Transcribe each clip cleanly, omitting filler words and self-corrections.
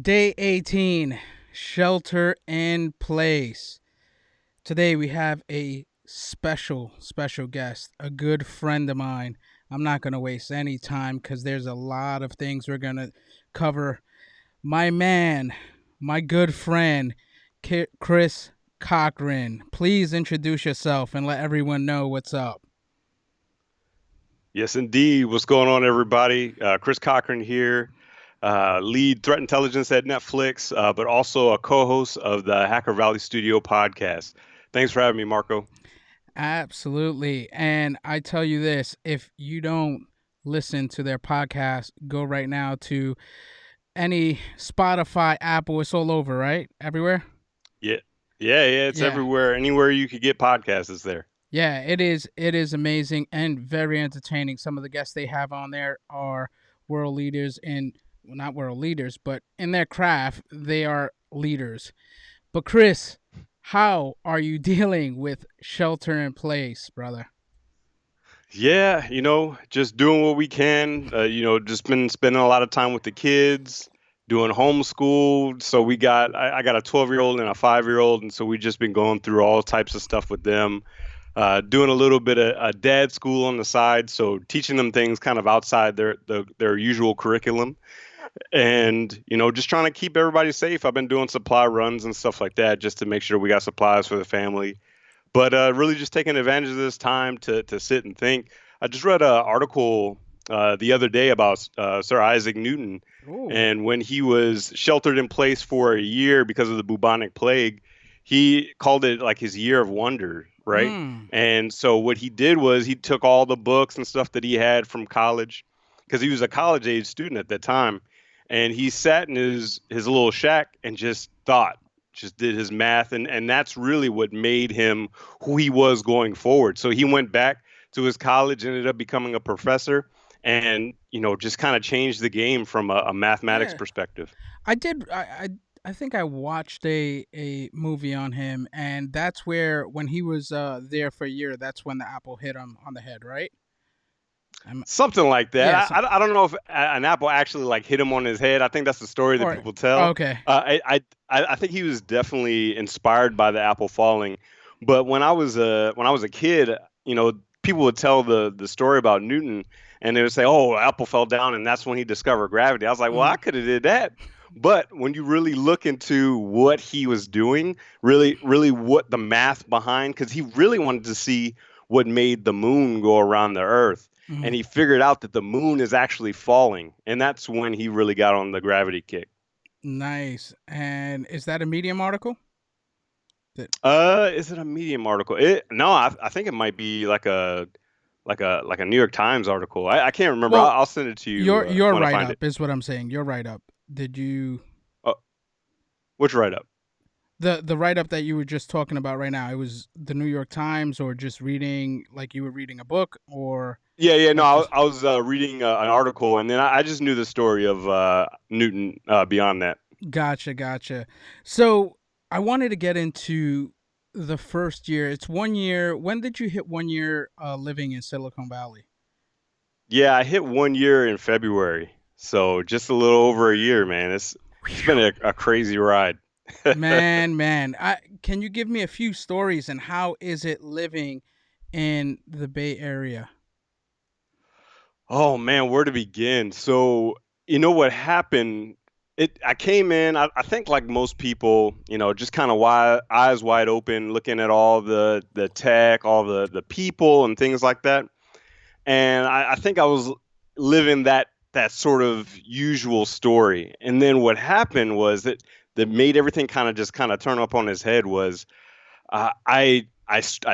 Day 18, shelter in place. Today we have a special guest, a good friend of mine. I'm not going to waste any time because there's a lot of things we're going to cover. My man, my good friend, Chris Cochran. Please introduce yourself and let everyone know what's up. Yes, indeed. What's going on, everybody? Chris Cochran here, lead threat intelligence at Netflix, but also a co-host of the Hacker Valley Studio podcast. Thanks for having me, Marco. Absolutely. And I tell you this, if you don't listen to their podcast, go right now to any Spotify, Apple, it's all over, right? Everywhere? Yeah, yeah. It's Yeah. everywhere. Anywhere you could get podcasts is there. Yeah, it is amazing and very entertaining. Some of the guests they have on there are world leaders in, well, not world leaders, but in their craft, they are leaders. But Chris, how are you dealing with shelter in place, brother? Yeah, just doing what we can. Just been spending a lot of time with the kids, doing homeschool. So I got a 12-year-old and a 5-year-old, and so we just been going through all types of stuff with them. Doing a little bit of dad school on the side, so teaching them things kind of outside their usual curriculum, and just trying to keep everybody safe. I've been doing supply runs and stuff like that just to make sure we got supplies for the family. But really, just taking advantage of this time to sit and think. I just read an article the other day about Sir Isaac Newton, Ooh. and when he was sheltered in place for a year because of the bubonic plague, he called it like his year of wonder, right? Mm. And so what he did was he took all the books and stuff that he had from college, because he was a college age student at that time, and he sat in his little shack and just thought, just did his math, and that's really what made him who he was going forward. So he went back to his college, ended up becoming a professor, and just kind of changed the game from a mathematics Yeah. perspective. I did. I think I watched a movie on him, and that's where when he was there for a year, that's when the apple hit him on the head, right? I'm, Something like that. yeah. I don't know if an apple actually like hit him on his head. I think that's the story that Or people tell. okay. I think he was definitely inspired by the apple falling. But when I was a kid, people would tell the story about Newton, and they would say, "Oh, apple fell down, and that's when he discovered gravity." I was like, "Well, I Mm, could have did that." But when you really look into what he was doing, really what the math behind, because he really wanted to see what made the moon go around the Earth, mm. and he figured out that the moon is actually falling, and that's when he really got on the gravity kick. Nice. And is that a Medium article? That Is it a Medium article? No, I think it might be like a New York Times article. I can't remember. well, I'll send it to you your when I write find it. up is what I'm saying. Your write up. Did you Oh, which write up? the write up that you were just talking about right now? It was the New York Times, or just reading like you were reading a book, or Yeah. No, like just I was reading an article, and then I just knew the story of Newton beyond that. gotcha. So I wanted to get into the first year. It's 1 year. When did you hit 1 year living in Silicon Valley? Yeah, I hit 1 year in February, so just a little over a year, man. It's been a crazy ride. Man, can you give me a few stories and how is it living in the Bay Area? Oh man, where to begin? So, you know what happened? I came in, I think like most people, just kind of eyes wide open, looking at all the tech, all the people and things like that. And I think I was living that sort of usual story. And then what happened was that made everything kind of turn up on his head was I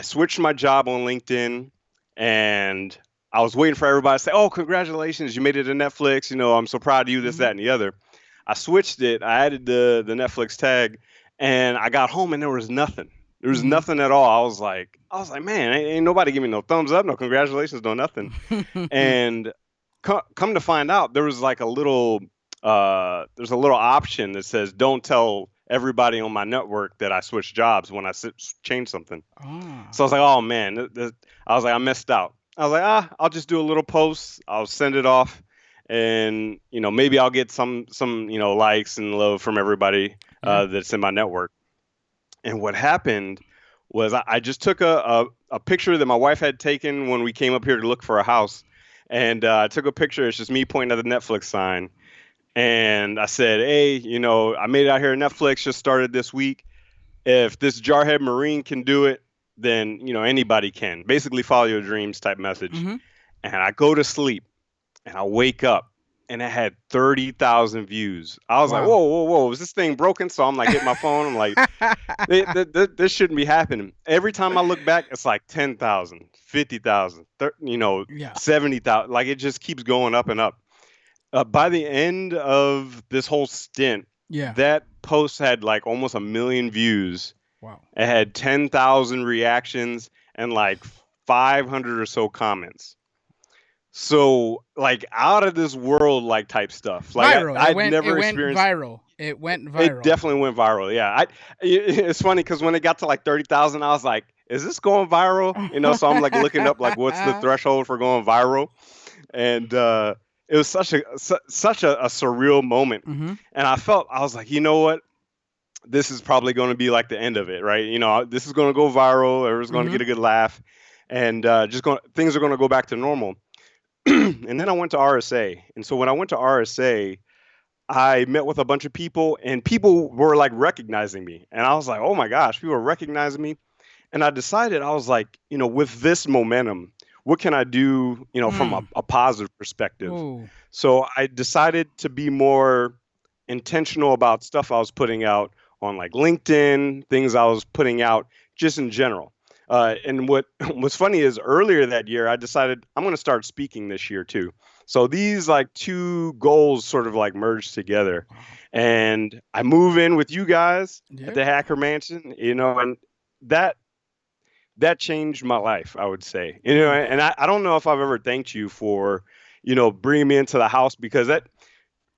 switched my job on LinkedIn, and I was waiting for everybody to say, "Oh, congratulations, you made it to Netflix. I'm so proud of you, this, Hmm. that, and the other." I switched it. I added the Netflix tag, and I got home and there was nothing. There was Hmm. nothing at all. I was like, man, ain't nobody give me no thumbs up, no congratulations, no nothing. And come to find out, there was like there's a little option that says don't tell everybody on my network that I switched jobs when I change something. Ah. So I was like, oh man, I was like, I messed out. I was like, I'll just do a little post, I'll send it off, and maybe I'll get some likes and love from everybody Yeah. that's in my network. And what happened was I just took a picture that my wife had taken when we came up here to look for a house. And I took a picture. It's just me pointing at the Netflix sign. And I said, hey, I made it out here. Netflix just started this week. If this Jarhead Marine can do it, then, anybody can. Basically, follow your dreams type message. Mm-hmm. And I go to sleep and I wake up and it had 30,000 views. I was like, Wow. whoa, whoa, whoa, is this thing broken? So I'm like, hitting my phone. I'm like, this shouldn't be happening. Every time I look back, it's like 10,000, 50,000, Yeah. 70,000. Like it just keeps going up and up. By the end of this whole stint, Yeah. that post had like almost 1 million views. Wow. It had 10,000 reactions and like 500 or so comments. So like out of this world like type stuff. Like Viral. It I'd went. It never went experienced. viral. It went It viral. definitely went viral. Yeah, it's funny because when it got to like 30,000, I was like, "Is this going viral?" So I'm like looking up like what's the threshold for going viral, and it was such a surreal moment, Mm-hmm. and I was like, you know what? This is probably going to be like the end of it, right? This is going to go viral. Everyone's going to Mm-hmm. get a good laugh, and things are going to go back to normal. And then I went to RSA, and so when I went to RSA. I met with a bunch of people and people were like recognizing me. And I was like, oh my gosh, people are recognizing me. And I decided, I was like, with this momentum, what can I do, from Mm. a positive perspective? Ooh. So I decided to be more intentional about stuff I was putting out on like LinkedIn, things I was putting out just in general. And what's funny is earlier that year, I decided I'm going to start speaking this year too. So these like two goals sort of like merged together. Wow. And I move in with you guys at Yep. the Hacker Mansion, and that that changed my life, I would say. Mm. And I don't know if I've ever thanked you for, bringing me into the house because that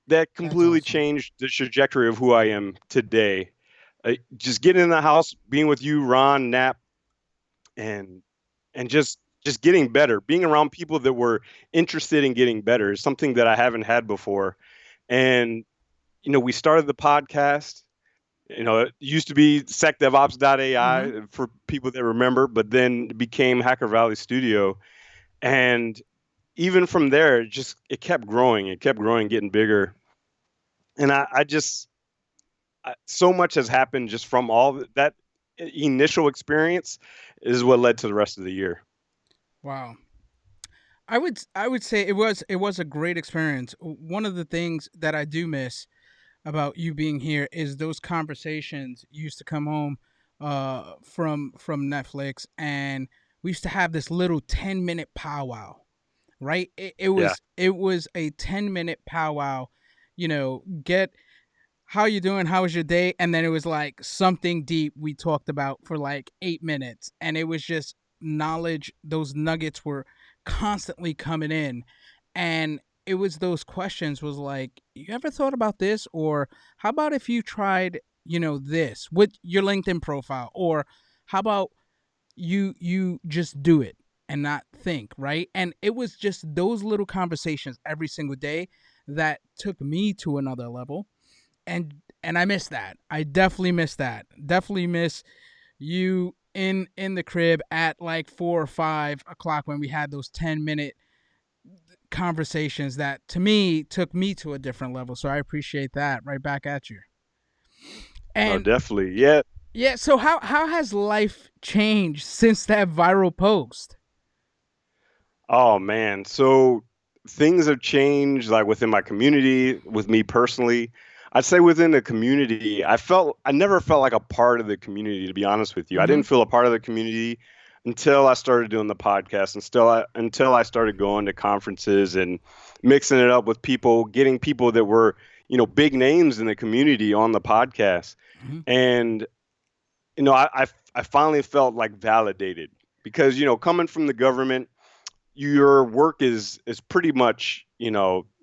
That's completely awesome. changed the trajectory of who I am today. Just getting in the house, being with you, Ron, Knapp, and just getting better, being around people that were interested in getting better is something that I haven't had before. And we started the podcast. It used to be Mm-hmm. SecDevOps.ai for people that remember, but then it became Hacker Valley Studio. And even from there, it kept growing. It kept growing, getting bigger. And so much has happened just from all that initial experience is what led to the rest of the year. Wow. I would say it was a great experience. One of the things that I do miss about you being here is those conversations. You used to come home from Netflix, and we used to have this little 10-minute powwow, right? It Yeah. was a 10-minute powwow. Get how you doing? How was your day? And then it was like something deep we talked about for like 8 minutes, and it was just knowledge. Those nuggets were constantly coming in, and it was those questions. Was like, you ever thought about this, or how about if you tried, this with your LinkedIn profile, or how about you just do it and not think, right? And it was just those little conversations every single day that took me to another level, and I miss that. I definitely miss that. Definitely miss you in the crib at like 4 or 5 o'clock when we had those 10-minute conversations that to me took me to a different level. So I appreciate that. Right back at you. No, And definitely. Yeah. yeah, so how has life changed since that viral post? Oh man. So things have changed like within my community, with me personally. I'd say within the community, I never felt like a part of the community, to be honest with you. I Mm-hmm. didn't feel a part of the community until I started doing the podcast and until I started going to conferences and mixing it up with people, getting people that were, big names in the community on the podcast. Mm-hmm. And I finally felt like validated because coming from the government, your work is pretty much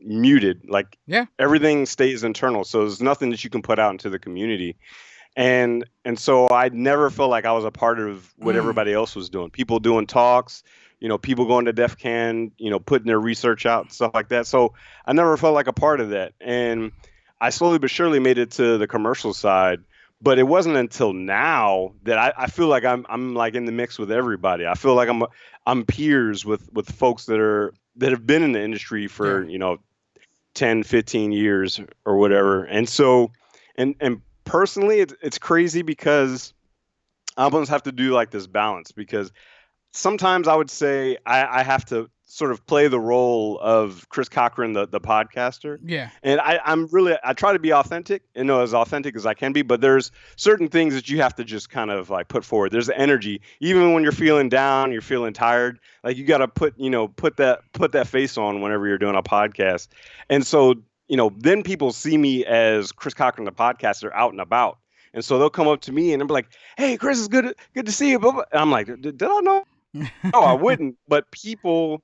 muted. Like Yeah. everything stays internal, so there's nothing that you can put out into the community. And so I never felt like I was a part of what Mm, everybody else was doing. People doing talks, people going to DEF CON, putting their research out, stuff like that. So I never felt like a part of that. And I slowly but surely made it to the commercial side. But it wasn't until now that I feel like I'm like in the mix with everybody. I feel like I'm peers with folks that have been in the industry yeah. for 10, 15 years or whatever. And so, and personally, it's crazy because I almost have to do like this balance because sometimes I would say I have to sort of play the role of Chris Cochran, the podcaster. Yeah. And I try to be authentic, as authentic as I can be, but there's certain things that you have to just kind of like put forward. There's the energy, even when you're feeling down, you're feeling tired, like you got to put that face on whenever you're doing a podcast. And so, then people see me as Chris Cochran, the podcaster, out and about. And so they'll come up to me and they'll be like, "Hey, Chris, it's good to see you." Blah, blah. And I'm like, "Did I know?" No, I wouldn't. But people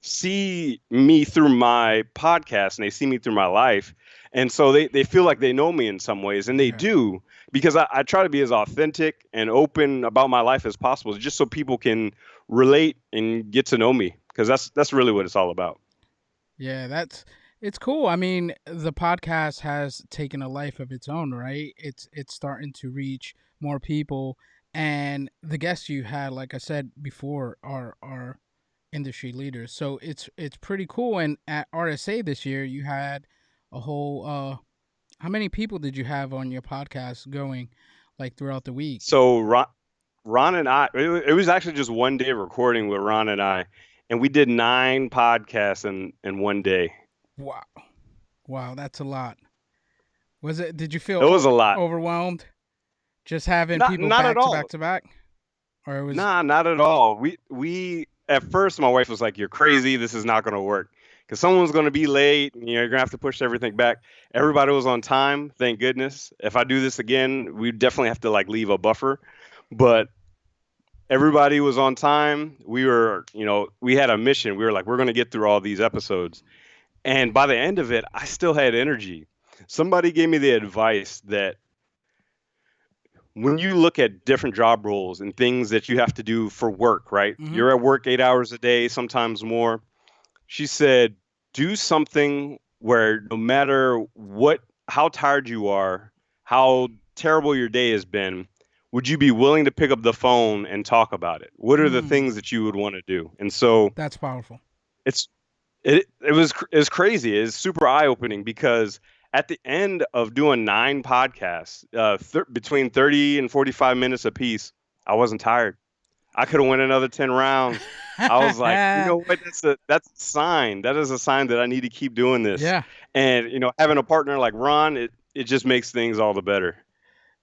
see me through my podcast and they see me through my life. And so they feel like they know me in some ways, and they Yeah. do because I try to be as authentic and open about my life as possible, just so people can relate and get to know me because that's really what it's all about. Yeah, it's cool. I mean, the podcast has taken a life of its own, right? It's starting to reach more people, and the guests you had, like I said before, are industry leaders. So it's pretty cool. And at RSA this year, you had a whole how many people did you have on your podcast going like throughout the week? So Ron and I, it was actually just one day recording with Ron and I, and we did 9 podcasts in one day. Wow. Wow, that's a lot. Was it did you It feel was a lot. overwhelmed just having Not people not at back to back all. to back? Or it was Nah, not at all. We at first my wife was like, "You're crazy. This is not going to work because someone's going to be late. And, you're going to have to push everything back." Everybody was on time, thank goodness. If I do this again, we definitely have to like leave a buffer. But everybody was on time. We had a mission. We were like, we're going to get through all these episodes. And by the end of it, I still had energy. Somebody gave me the advice that when you look at different job roles and things that you have to do for work, right? Mhm. You're at work 8 hours a day, sometimes more. She said, do something where no matter how tired you are, how terrible your day has been, would you be willing to pick up the phone and talk about it? What are the Mm, things that you would want to do? And so that's powerful. it's it was crazy. It's super eye opening because at the end of doing 9 podcasts, between 30 and 45 minutes apiece, I wasn't tired. I could have went another 10 rounds. I was like, you know what? That's a sign. That is a sign that I need to keep doing this. Yeah. And having a partner like Ron, it just makes things all the better.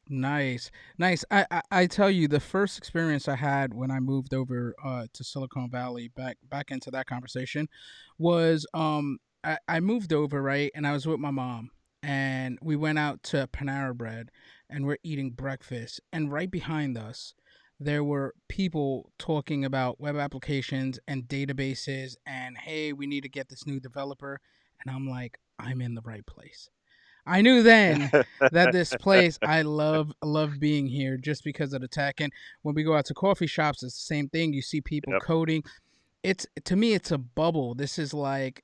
Nice, nice. I tell you, the first experience I had when I moved over to Silicon Valley, back into that conversation, was I moved over, right, and I was with my mom, and we went out to Panera Bread, and we're eating breakfast, and right behind us, there were people talking about web applications and databases, and hey, we need to get this new developer, and I'm like, I'm in the right place. I knew then that this place I love being here just because of the tech. And when we go out to coffee shops, it's the same thing. You see people Yep. coding. It's to me, it's a bubble. This is like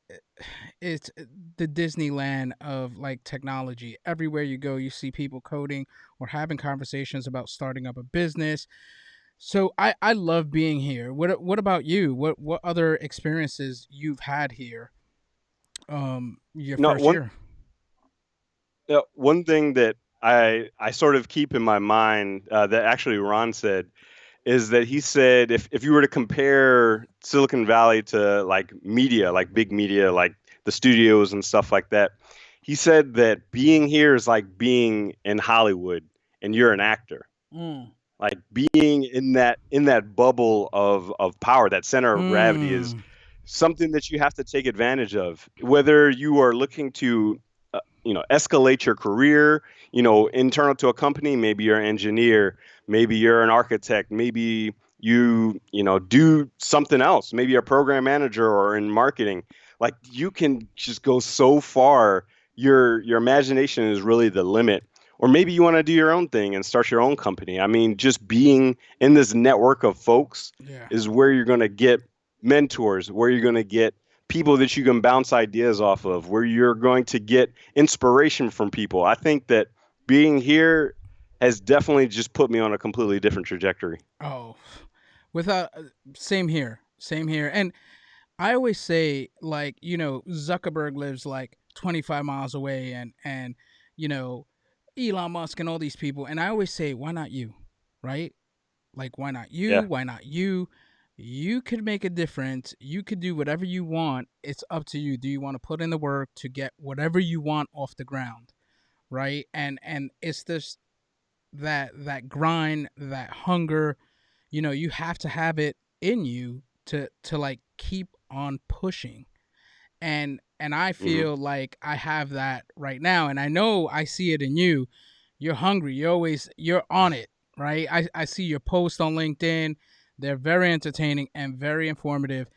it's the Disneyland of like technology. Everywhere you go, you see people coding or having conversations about starting up a business. So I love being here. What about you? What other experiences you've had here? Your No, first one year. one thing that I sort of keep in my mind that actually Ron said is that he said if you were to compare Silicon Valley to like media, like big media, like the studios and stuff like that, he said that being here is like being in Hollywood and you're an actor. Mm. Like being in that bubble of power, that center of gravity is Mm. something that you have to take advantage of. Whether you are looking to escalate your career, internal to a company, maybe you're an engineer, maybe you're an architect, maybe you do something else, maybe you're a program manager or in marketing. Like you can just go so far. Your imagination is really the limit or maybe you want to do your own thing and start your own company. I mean, just being in this network of folks Yeah. is where you're going to get mentors, where you're going to get people that you can bounce ideas off of, where you're going to get inspiration from people. I think that being here has definitely just put me on a completely different trajectory. Oh, without same here, same here. And I always say, like, Zuckerberg lives like 25 miles away, and you know Elon Musk and all these people, and I always say, why not you, right? Like, why not you? Yeah. Why not you? You could make a difference. You could do whatever you want. It's up to you. Do you want to put in the work to get whatever you want off the ground, right? And it's this that grind, that hunger. You have to have it in you to like keep on pushing. And I Hmm. feel like I have that right now, and I know I see it in you. You're hungry. You're on it, right? I see your posts on LinkedIn. They're very entertaining and very informative,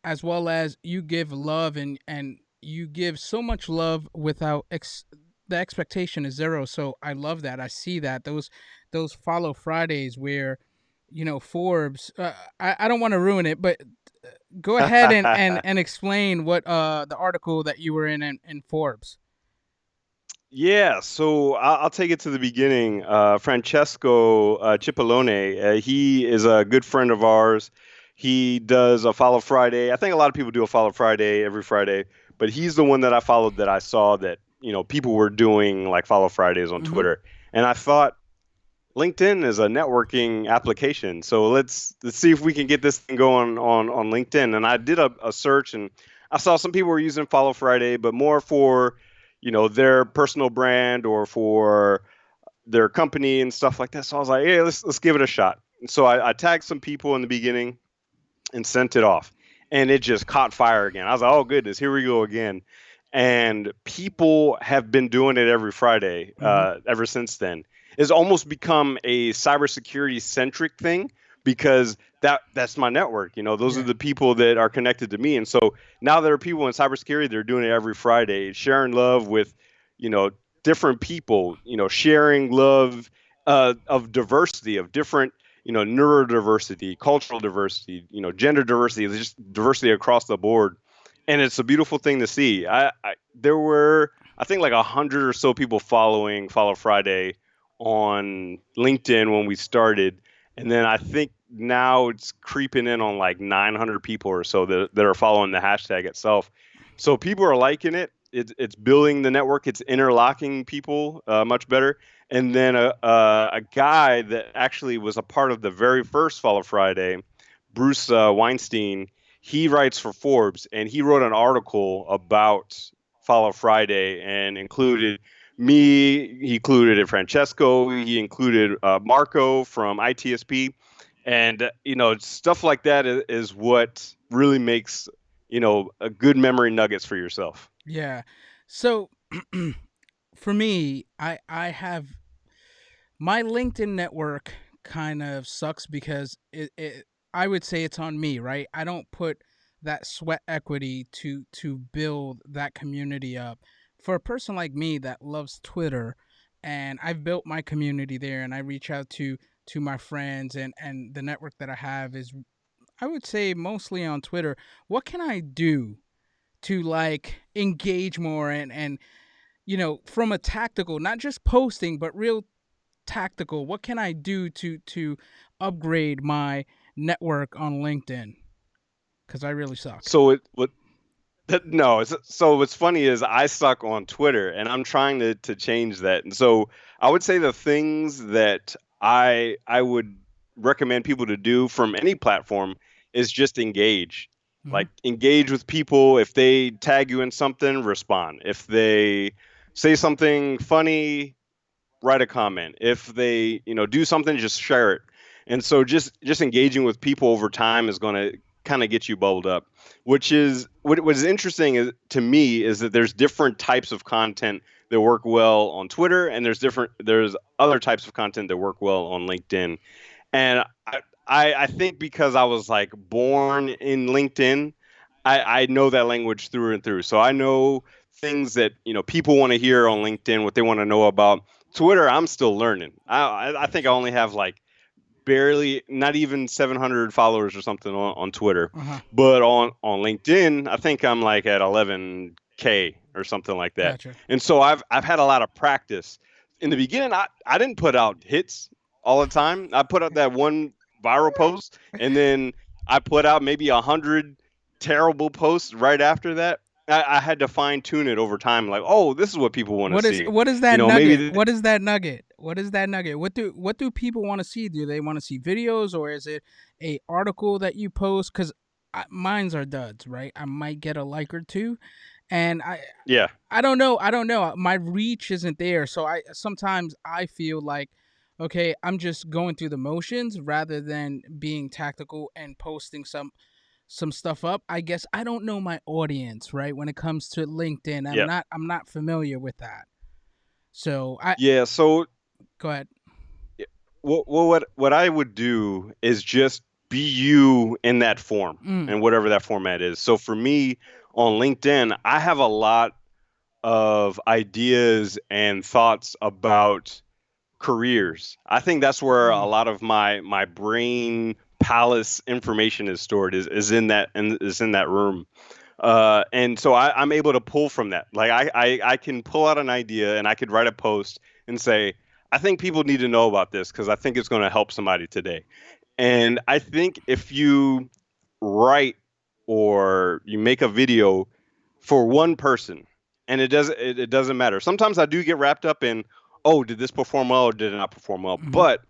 as well as you give love, and you give so much love without the expectation is zero. So I love that. I see that those follow Fridays where Forbes. I don't want to ruin it, but go ahead and explain what the article that you were in Forbes. Yeah, so I'll take it to the beginning. Francesco Cipollone, he is a good friend of ours. He does a Follow Friday. I think a lot of people do a Follow Friday every Friday, but he's the one that I followed that I saw that, people were doing like Follow Fridays on Hmm. Twitter. And I thought LinkedIn is a networking application. So let's see if we can get this thing going on LinkedIn. And I did a search and I saw some people were using Follow Friday, but more for, their personal brand or for their company and stuff like that. So I was like, hey, let's give it a shot. And so I tagged some people in the beginning and sent it off. And it just caught fire again. I was like, oh goodness, here we go again. And people have been doing it every Friday Hmm. ever since then. It's almost become a cybersecurity centric thing because that's my network. Those are Yeah. the people that are connected to me. And so now there are people in cybersecurity, they're doing it every Friday, sharing love with, you know, different people, sharing love of diversity, of different neurodiversity, cultural diversity, gender diversity, just diversity across the board. And it's a beautiful thing to see. There were, I think, like 100 or so people following Follow Friday on LinkedIn when we started. And then I think now it's creeping in on like 900 people or so that are following the hashtag itself. So people are liking it. It's building the network. It's interlocking people much better. And then a guy that actually was a part of the very first Follow Friday, Bruce Weinstein, he writes for Forbes, and he wrote an article about Follow Friday and included me. He included Francesco. He included Marco from ITSP, and stuff like that is what really makes a good memory nuggets for yourself. Yeah. So for me, I have my LinkedIn network kind of sucks because I would say it's on me, right? I don't put that sweat equity to build that community up. For a person like me that loves Twitter, and I've built my community there, and I reach out to my friends, and the network that I have is, I would say, mostly on Twitter. What can I do to like engage more, and from a tactical, not just posting, but real tactical? What can I do to upgrade my network on LinkedIn? Because I really suck. So no, so what's funny is I suck on Twitter and I'm trying to change that. And so I would say the things that I would recommend people to do from any platform is just engage. Hmm. Like engage with people. If they tag you in something, respond. If they say something funny, write a comment. If they, do something, just share it. And so just engaging with people over time is going to kind of get you bubbled up. Which is what is interesting to me is that there's different types of content that work well on Twitter, and there's other types of content that work well on LinkedIn. And I think because I was like born in LinkedIn, I know that language through and through. So I know things that people want to hear on LinkedIn, what they want to know about. Twitter, I'm still learning. I think I only have like barely, not even 700 followers or something on Twitter, Uh huh. but on LinkedIn, I think I'm like at 11K or something like that. Gotcha. And so I've had a lot of practice. In the beginning, I didn't put out hits all the time. I put out that one viral post, and then I put out maybe 100 terrible posts right after that. I had to fine tune it over time. Like, oh, this is what people want to see. What is You that know, maybe nugget? What is that nugget? What is that nugget? What do people want to see? Do they want to see videos, or is it a article that you post? Because mine's are duds, right? I might get a like or two, and yeah, I don't know. I don't know. My reach isn't there, so I sometimes I feel like, okay, I'm just going through the motions rather than being tactical and posting some stuff up. I guess I don't know my audience, right? When it comes to LinkedIn, yeah, I'm not familiar with that. So I yeah. So go ahead. what I would do is just be you in that form Mm, and whatever that format is. So for me on LinkedIn, I have a lot of ideas and thoughts about careers. I think that's where a mm, lot of my brain palace information is stored is in that and is in that room. And so I'm able to pull from that. Like I can pull out an idea and I could write a post and say, I think people need to know about this because I think it's going to help somebody today. And I think if you write or you make a video for one person, and it doesn't matter. Sometimes I do get wrapped up in, oh, did this perform well or did it not perform well? hmm But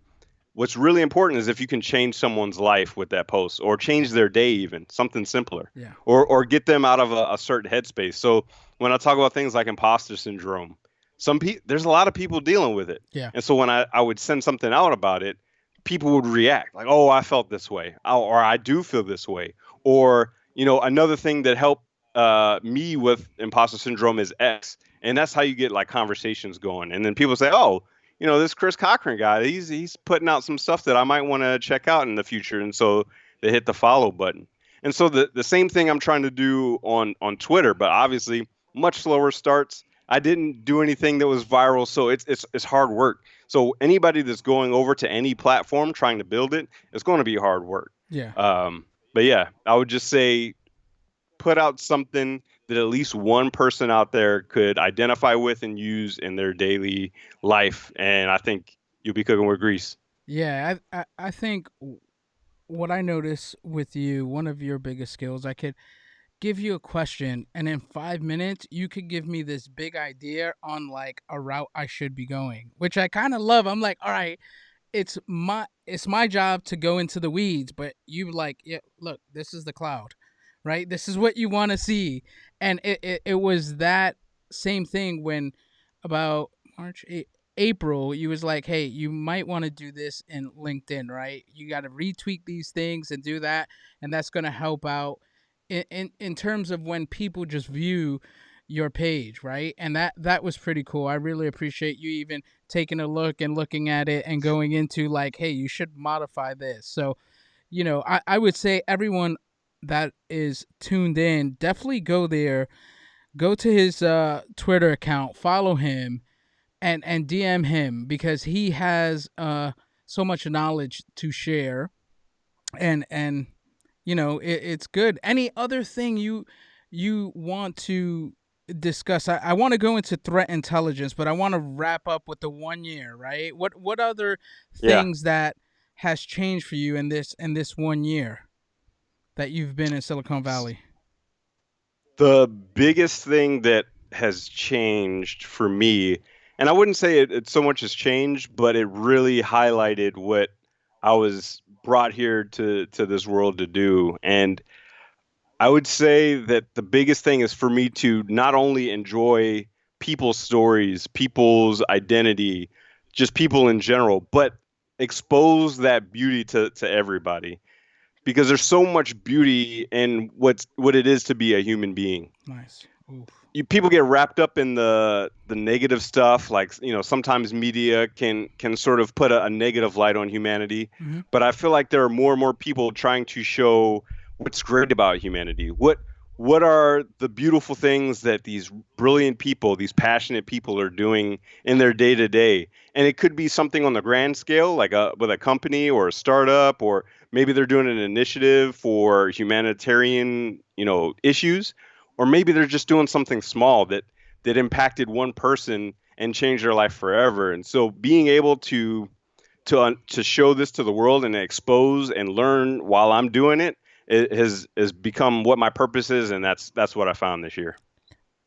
what's really important is if you can change someone's life with that post or change their day, even something simpler, Yeah. or get them out of a certain headspace. So when I talk about things like imposter syndrome, there's a lot of people dealing with it. Yeah. And so when I would send something out about it, people would react like, oh, I felt this way, or I do feel this way. Or, another thing that helped me with imposter syndrome is X. And that's how you get like conversations going. And then people say, oh, this Chris Cochran guy, he's putting out some stuff that I might want to check out in the future. And so they hit the follow button. And so the same thing I'm trying to do on Twitter, but obviously much slower starts. I didn't do anything that was viral, so it's hard work. So anybody that's going over to any platform trying to build it, it's going to be hard work. Yeah. But yeah, I would just say put out something that at least one person out there could identify with and use in their daily life, and I think you'll be cooking with grease. Yeah. I think what I notice with you, one of your biggest skills, I could give you a question, and in 5 minutes you could give me this big idea on like a route I should be going, which I kind of love. I'm like, all right, it's my job to go into the weeds, but you like, yeah, look, this is the cloud, right? This is what you want to see. And it was that same thing when about April, you was like, hey, you might want to do this in LinkedIn, right? You got to retweet these things and do that, and that's going to help out in terms of when people just view your page, right? And that was pretty cool. I really appreciate you even taking a look and looking at it and going into like, hey, you should modify this. So, I would say everyone that is tuned in, definitely go there, go to his Twitter account, follow him, and DM him because he has so much knowledge to share, and it's good. Any other thing you want to discuss? I want to go into threat intelligence, but I want to wrap up with the 1 year, right? What other Yeah. things that has changed for you in this 1 year that you've been in Silicon Valley? The biggest thing that has changed for me, and I wouldn't say it so much has changed, but it really highlighted what I was brought here to this world to do. And I would say that the biggest thing is for me to not only enjoy people's stories, people's identity, just people in general, but expose that beauty to everybody because there's so much beauty in what it is to be a human being. Nice. Oof. People get wrapped up in the negative stuff, like sometimes media can sort of put a negative light on humanity, Hmm. but I feel like there are more and more people trying to show what's great about humanity, what are the beautiful things that these brilliant people, these passionate people are doing in their day to day. And it could be something on the grand scale, like with a company or a startup, or maybe they're doing an initiative for humanitarian, issues, or maybe they're just doing something small that impacted one person and changed their life forever. And so being able to show this to the world and expose and learn while I'm doing it has become what my purpose is, and that's what I found this year.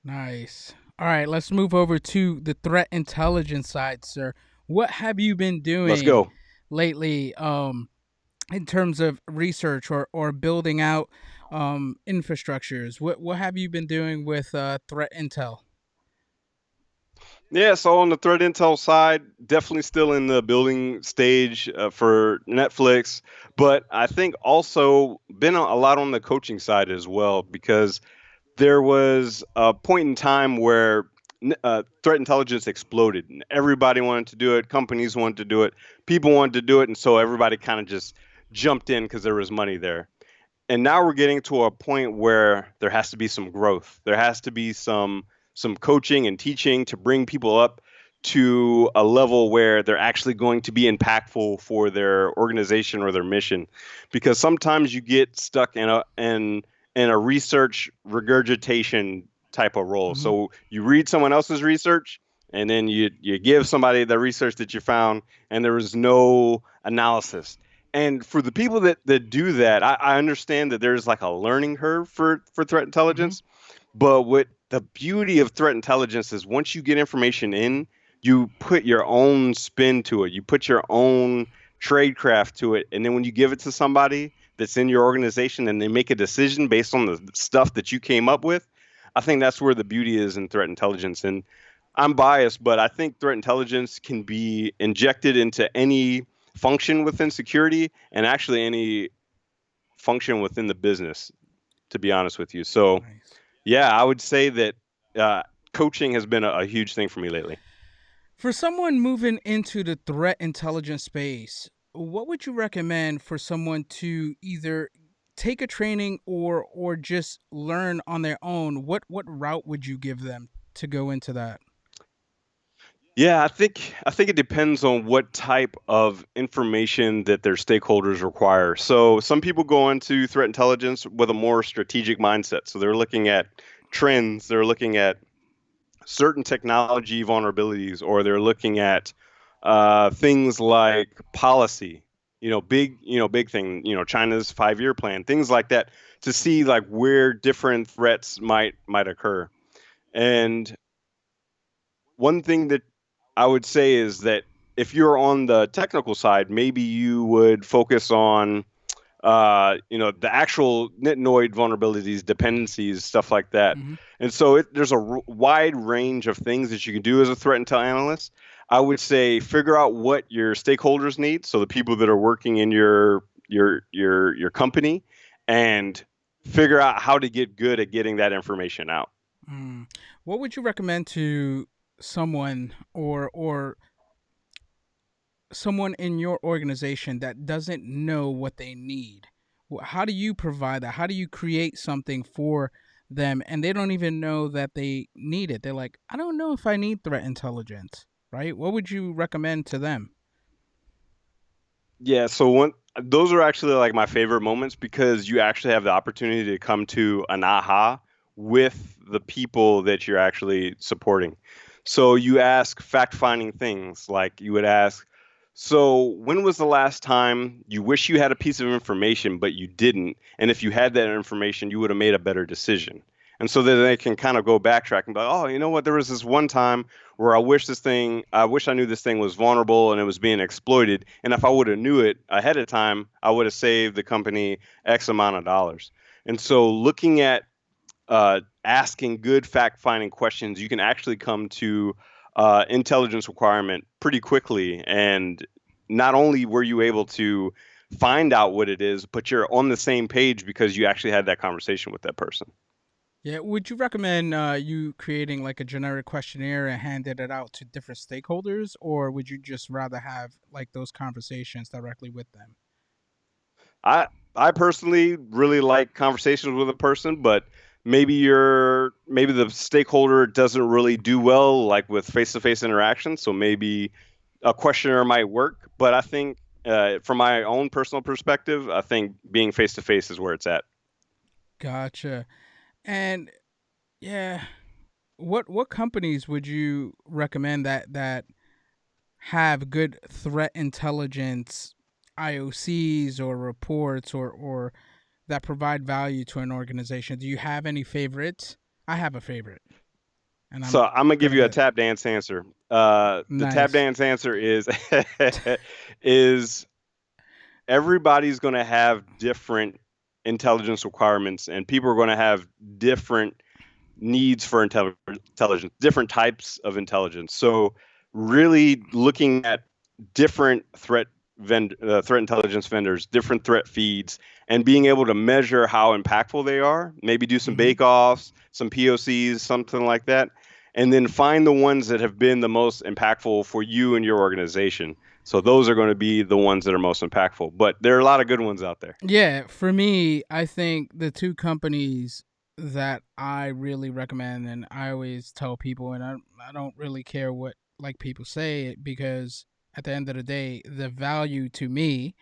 Nice. All right, let's move over to the threat intelligence side, sir. What have you been Let's doing go. lately in terms of research or building out infrastructures? What have you been doing with threat intel? Yeah, so on the threat intel side, definitely still in the building stage for Netflix, but I think also been a lot on the coaching side as well because there was a point in time where threat intelligence exploded. And everybody wanted to do it, companies wanted to do it, people wanted to do it, and so everybody kind of just jumped in because there was money there. And now we're getting to a point where there has to be some growth. There has to be some coaching and teaching to bring people up to a level where they're actually going to be impactful for their organization or their mission. Because sometimes you get stuck in a research regurgitation type of role. Hmm. So you read someone else's research and then you give somebody the research that you found and there was no analysis. And for the people that do that, I understand that there's like a learning curve for threat Hmm. intelligence. But what the beauty of threat intelligence is once you get information in, you put your own spin to it. You put your own tradecraft to it. And then when you give it to somebody that's in your organization and they make a decision based on the stuff that you came up with, I think that's where the beauty is in threat intelligence. And I'm biased, but I think threat intelligence can be injected into any function within security and actually any function within the business, to be honest with you. So, Nice. yeah, I would say that uh, coaching has been a huge thing for me lately. For someone moving into the threat intelligence space, what would you recommend for someone to either take a training or just learn on their own? What route would you give them to go into that? Yeah, I think it depends on what type of information that their stakeholders require. So some people go into threat intelligence with a more strategic mindset. So they're looking at trends, they're looking at certain technology vulnerabilities, or they're looking at things like policy, big thing, China's 5-year plan, things like that, to see like where different threats might occur. And one thing that I would say is that if you're on the technical side, maybe you would focus on the actual nitnoid vulnerabilities, dependencies, stuff like that. Hmm. And so there's a wide range of things that you can do as a threat intel analyst. I would say figure out what your stakeholders need, so the people that are working in your company, and figure out how to get good at getting that information out. Mm. What would you recommend to someone or someone in your organization that doesn't know what they need? How do you provide that? How do you create something for them and they don't even know that they need it? They're like, I don't know if I need threat intelligence, right? What would you recommend to them? Yeah, so those are actually like my favorite moments because you actually have the opportunity to come to an aha with the people that you're actually supporting. So you ask fact-finding things like you would ask, so when was the last time you wish you had a piece of information but you didn't? And if you had that information, you would have made a better decision. And so that they can kind of go backtrack and be like, oh, you know what? There was this one time where I wish I knew this thing was vulnerable and it was being exploited. And if I would have knew it ahead of time, I would have saved the company X amount of dollars. And so looking at asking good fact finding questions, you can actually come to intelligence requirement pretty quickly. And not only were you able to find out what it is, but you're on the same page because you actually had that conversation with that person. Yeah, would you recommend you creating like a generic questionnaire and handed it out to different stakeholders, or would you just rather have like those conversations directly with them? I I personally really like conversations with a person, but maybe the stakeholder doesn't really do well like with face-to-face interaction, so maybe a questionnaire might work. But I think from my own personal perspective, I think being face-to-face is where it's at. Gotcha. And yeah, what companies would you recommend that have good threat intelligence IOCs or reports or that provide value to an organization? Do you have any favorites? I have a favorite, and I'm So I'm gonna give gonna you a get tap dance answer. The tap nice. dance answer is is everybody's gonna have different intelligence requirements, and people are gonna have different needs for intelligence, different types of intelligence. So really looking at different threat intelligence vendors, different threat feeds, and being able to measure how impactful they are. Maybe do some Hmm. bake-offs, some POCs, something like that, and then find the ones that have been the most impactful for you and your organization. So those are going to be the ones that are most impactful. But there are a lot of good ones out there. Yeah, for me, I think the two companies that I really recommend, and I always tell people, and I don't really care what like people say because at the end of the day, the value to me,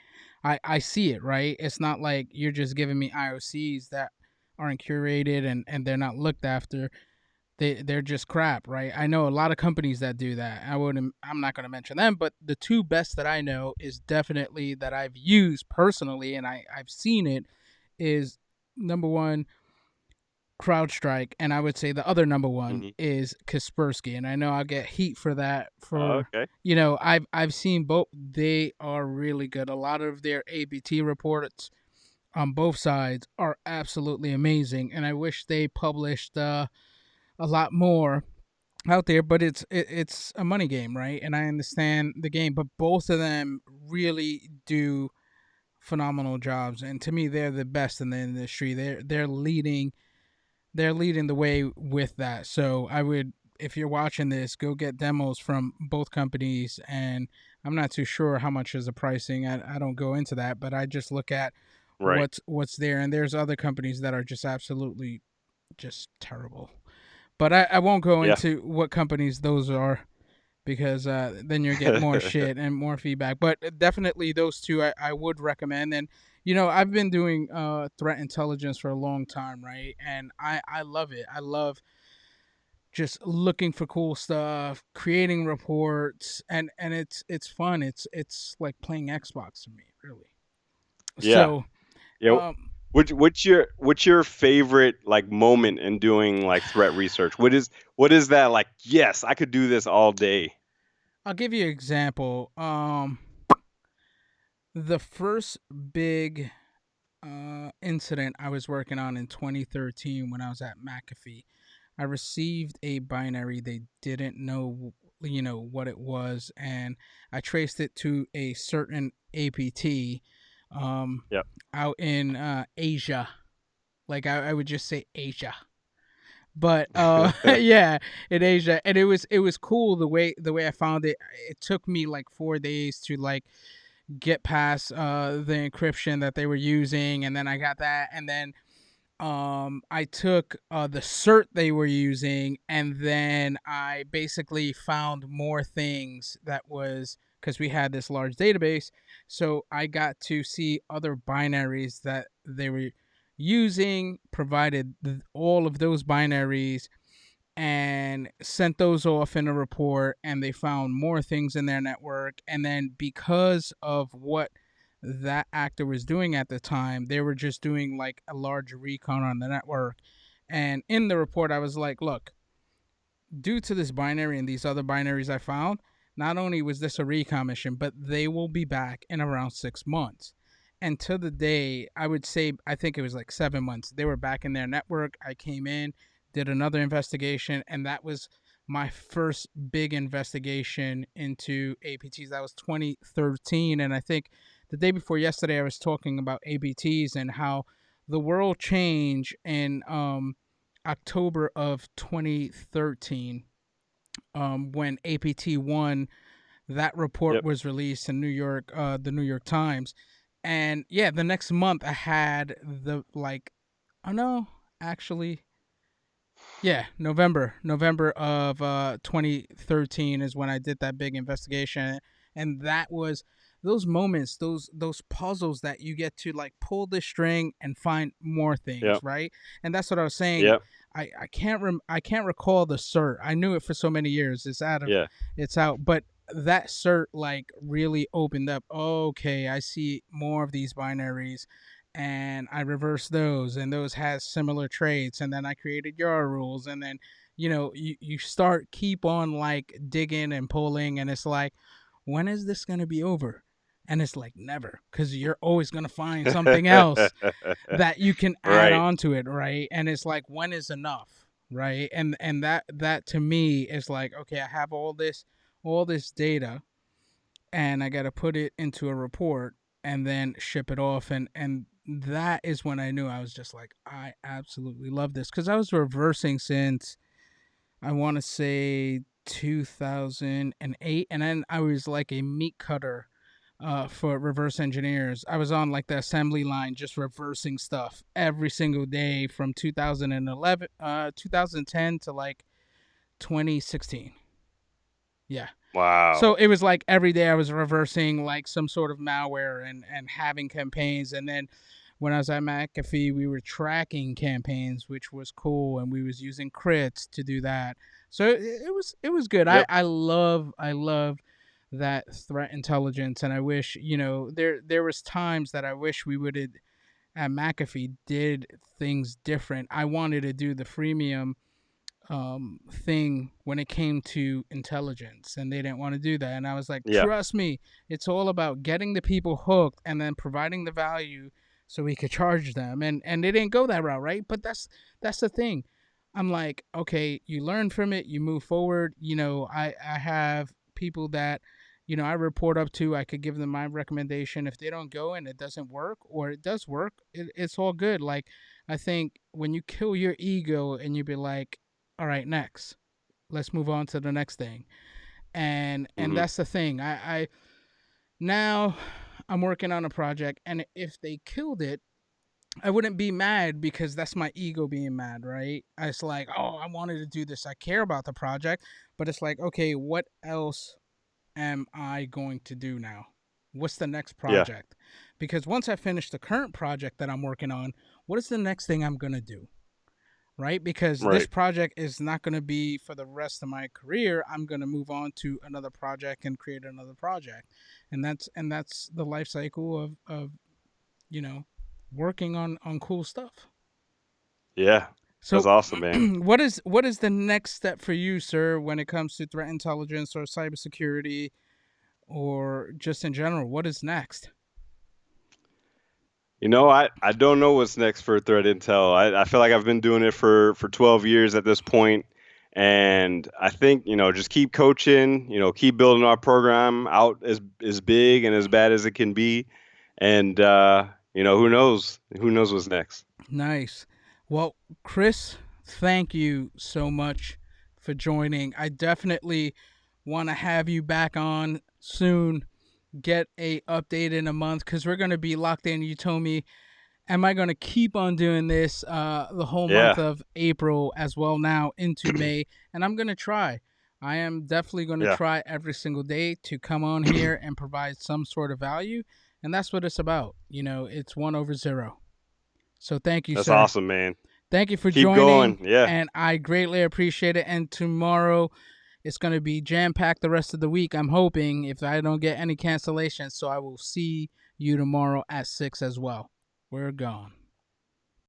I see it, right? It's not like you're just giving me IOCs that aren't curated and they're not looked after. They're just crap, right? I know a lot of companies that do that. I'm not going to mention them, but the two best that I know is definitely that I've used personally and I've seen it is number one CrowdStrike, and I would say the other number one Hmm. is Kaspersky. And I know I'll get heat for that. For Okay. I've seen both. They are really good. A lot of their ABT reports on both sides are absolutely amazing, and I wish they published a lot more out there, but it's a money game, right? And I understand the game, but both of them really do phenomenal jobs, and to me, they're the best in the industry. They're leading the way with that. So I would, if you're watching this, go get demos from both companies. And I'm not too sure how much is the pricing. I don't go into that, but I just look at Right. what's there, and there's other companies that are just absolutely just terrible. But I won't go Yeah. into what companies those are because then you get more shit and more feedback. But definitely those two I would recommend. And I've been doing threat intelligence for a long time, right? And I love it. I love just looking for cool stuff, creating reports, and it's fun. It's like playing Xbox to me, really. Yeah. So Yeah. um, What's your favorite like moment in doing like threat research? What is that like? Yes, I could do this all day. I'll give you an example. The first big incident I was working on in 2013 when I was at McAfee. I received a binary. They didn't know, what it was, and I traced it to a certain APT um, Yep. out in Asia. Like I would just say Asia, but yeah, in Asia, and it was cool the way I found it. It took me like 4 days to like get past the encryption that they were using, and then I got that, and then I took the cert they were using, and then I basically found more things that was because we had this large database. So I got to see other binaries that they were using, provided all of those binaries, and sent those off in a report, and they found more things in their network. And then because of what that actor was doing at the time, they were just doing like a large recon on the network. And in the report I was like, look, due to this binary and these other binaries I found, not only was this a recon mission, but they will be back in around 6 months. And to the day, I would say, I think it was like 7 months, they were back in their network. I came in, did another investigation, and that was my first big investigation into APTs. That was 2013. And I think the day before yesterday, I was talking about APTs and how the world changed in October of 2013 when APT 1, that report Yep. was released in New York, the New York Times. And yeah, the next month I had the like, oh no, actually. Yeah, November of 2013 is when I did that big investigation, and that was those moments, those puzzles that you get to like pull the string and find more things, Yep. right? And that's what I was saying. Yep. I can't recall the cert. I knew it for so many years. Yeah. It's out, but that cert like really opened up. Okay, I see more of these binaries, and I reversed those, and those has similar traits, and then I created your rules, and then you start keep on like digging and pulling, and it's like, when is this gonna be over? And it's like never, because you're always gonna find something else that you can add Right. on to it, right? And it's like, when is enough, right? And that to me is like, okay, I have all this data, and I got to put it into a report and then ship it off, and that is when I knew. I was just like, I absolutely love this, cuz I was reversing since, I want to say, 2008, and then I was like a meat cutter for reverse engineers. I was on like the assembly line just reversing stuff every single day from 2010 to like 2016. Yeah. So Wow. it was like every day I was reversing like some sort of malware and having campaigns. And then when I was at McAfee, we were tracking campaigns, which was cool, and we was using crits to do that. So it was good. Yep. I love that threat intelligence, and I wish, there was times that I wish we would have at McAfee did things different. I wanted to do the freemium thing when it came to intelligence, and they didn't want to do that, and I was like, Yeah. trust me, it's all about getting the people hooked and then providing the value so we could charge them, and they didn't go that route, right? But that's the thing. I'm like, okay, you learn from it, you move forward. I have people that I report up to. I could give them my recommendation. If they don't go and it doesn't work, or it does work, it's all good. Like, I think when you kill your ego and you be like, all right, next, let's move on to the next thing. And Hmm. that's the thing. I now I'm working on a project, and if they killed it, I wouldn't be mad, because that's my ego being mad, right? It's like, oh, I wanted to do this, I care about the project, but it's like, okay, what else am I going to do now? What's the next Yeah. project? Because once I finish the current project that I'm working on, what is the next thing I'm going to do? Right? Because this Right. project is not going to be for the rest of my career. I'm going to move on to another project and create another project. And that's the life cycle of you know, working on cool stuff. Yeah. That's So awesome, man. what is the next step for you, sir, when it comes to threat intelligence or cybersecurity, or just in general? What is next? I don't know what's next for Threat Intel. I feel like I've been doing it for 12 years at this point, and I think just keep coaching. Keep building our program out as big and as bad as it can be, and who knows what's next. Nice. Well, Chris, thank you so much for joining. I definitely want to have you back on soon. Get a update in a month, because we're going to be locked in. You told me, am I going to keep on doing this the whole month Yeah. of April as well, now into May? And I'm going to try. I am definitely going to Yeah. try every single day to come on here and provide some sort of value. And that's what it's about. It's 1/0. So thank you, That's sir. awesome, man. Thank you for Keep joining, going. Yeah. and I greatly appreciate it. And tomorrow, it's going to be jam packed the rest of the week, I'm hoping, if I don't get any cancellations. So I will see you tomorrow at 6 as well. We're gone.